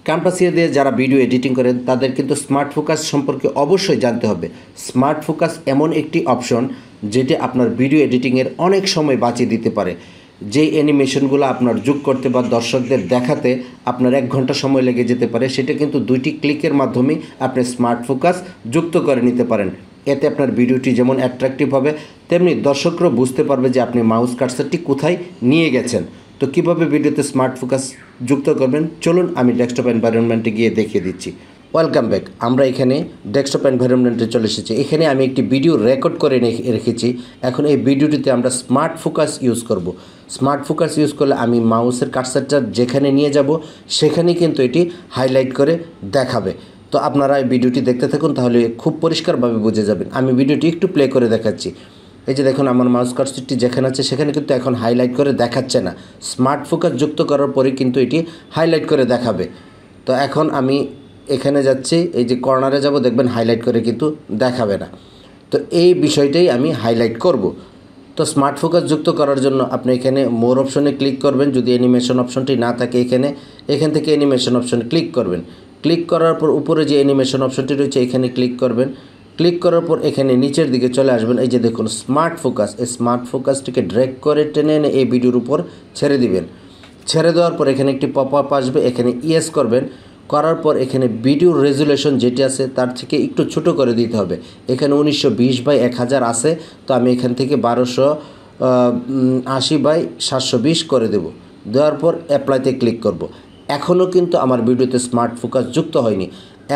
ক্যাম্পাসিয়া দিয়ে যারা video editing করেন তাদের কিন্তু স্মার্ট ফোকাস সম্পর্কে অবশ্যই জানতে হবে। স্মার্ট ফোকাস এমন একটি অপশন যেটি আপনার ভিডিও এডিটিংয়ের অনেক সময় বাঁচিয়ে দিতে পারে। যেই অ্যানিমেশনগুলো আপনার যোগ করতে বা দর্শকদের দেখাতে আপনার 1 ঘন্টা সময় লেগে যেতে পারে, সেটা কিন্তু 2টি ক্লিকের মাধ্যমেই আপনি স্মার্ট ফোকাস যুক্ত করে নিতে পারেন। এতে আপনার ভিডিওটি যেমন অ্যাট্রাকটিভ হবে, তেমনি দর্শকরাও বুঝতে পারবে যে আপনি মাউস কার্সারটি কোথায় নিয়ে গেছেন। তো কীভাবে ভিডিওতে স্মার্ট ফোকাস যুক্ত করবেন, চলুন আমি ডেস্কটপ এনভায়রনমেন্টে গিয়ে দেখিয়ে দিচ্ছি। Welcome back. আমরা এখানে ডেস্কটপ এনভায়রনমেন্টে চলে এসেছি। এখানে আমি একটি ভিডিও রেকর্ড করে রেখেছি। এখন এই ভিডিওটিতে আমরা স্মার্ট ফোকাস ইউজ করব। স্মার্ট ফোকাস ইউজ করলে আমি মাউসের কার্সারটা যেখানে নিয়ে যাব সেখানেই কিন্তু এটি হাইলাইট করে দেখাবে। তো আপনারা এই ভিডিওটি দেখতে থাকুন, তাহলে খুব পরিষ্কারভাবে বুঝে যাবেন। আমি ভিডিওটি একটু প্লে করে দেখাচ্ছি। এই যে দেখুন, আমার মাউস কার্সারটি যেখানে আছে সেখানে কিন্তু এখন হাইলাইট করে দেখাচ্ছে না। স্মার্ট ফোকাস যুক্ত করার পরে কিন্তু এটি হাইলাইট করে দেখাবে। তো এখন আমি এখানে যাচ্ছি, এই যে কর্নারে যাব, দেখবেন হাইলাইট করে কিন্তু দেখাবে না। তো এই বিষয়টাই আমি হাইলাইট করব। তো স্মার্ট ফোকাস যুক্ত করার জন্য আপনি এখানে মোর অপশনে ক্লিক করবেন। যদি অ্যানিমেশন অপশনটি না থাকে এখান থেকে অ্যানিমেশন অপশনে ক্লিক করবেন। ক্লিক করার পর উপরে যে অ্যানিমেশন অপশনটি রয়েছে এখানে ক্লিক করবেন। ক্লিক করার পর এখানে নিচের দিকে চলে আসবেন। এই যে দেখুন স্মার্ট ফোকাস, এই স্মার্ট ফোকাসটিকে ড্র্যাগ করে টেনে এনে এই ভিডিওর উপর ছেড়ে দিবেন। ছেড়ে দেওয়ার পর এখানে একটি পপ আপ আসবে, এখানে ইয়েস করবেন। করার পর এখানে ভিডিওর রেজুলেশন যেটি আছে তার থেকে একটু ছোট করে দিতে হবে। এখানে 1920/1000 আছে, তো আমি এখান থেকে 1280/720 করে দেব। দেওয়ার পর অ্যাপ্লাইতে ক্লিক করব। এখনও কিন্তু আমার ভিডিওতে স্মার্ট ফোকাস যুক্ত হয়নি।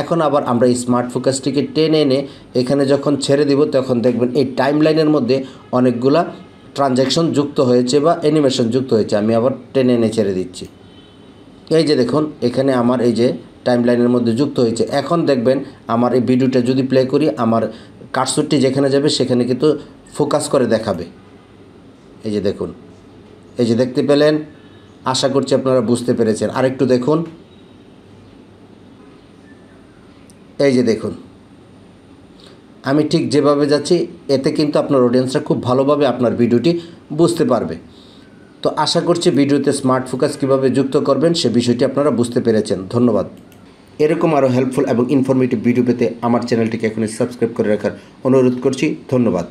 এখন আবার আমরা এই স্মার্ট ফোকাসটিকে টেনে এনে এখানে যখন ছেড়ে দিব তখন দেখবেন এই টাইমলাইনের মধ্যে অনেকগুলা ট্রানজ্যাকশন যুক্ত হয়েছে বা অ্যানিমেশন যুক্ত হয়েছে। আমি আবার টেনে এনে ছেড়ে দিচ্ছি। এই যে দেখুন এখানে আমার এই যে টাইমলাইনের মধ্যে যুক্ত হয়েছে। এখন দেখবেন আমার এই ভিডিওটা যদি প্লে করি, আমার কার্সরটি যেখানে যাবে সেখানে কিন্তু ফোকাস করে দেখাবে। এই যে দেখুন, এই যে দেখতে পেলেন। আশা করছি আপনারা বুঝতে পেরেছেন। আরেকটু দেখুন, এই যে দেখুন আমি ঠিক যেভাবে যাচ্ছি এতে কিন্তু আপনার অডিয়েন্সরা খুব ভালোভাবে আপনার ভিডিওটি বুঝতে পারবে। তো আশা করছি ভিডিওতে স্মার্ট ফোকাস কীভাবে যুক্ত করবেন সে বিষয়টি আপনারা বুঝতে পেরেছেন। ধন্যবাদ। এরকম আরও হেল্পফুল এবং ইনফরমেটিভ ভিডিও পেতে আমার চ্যানেলটিকে এখনই সাবস্ক্রাইব করে রাখার অনুরোধ করছি। ধন্যবাদ।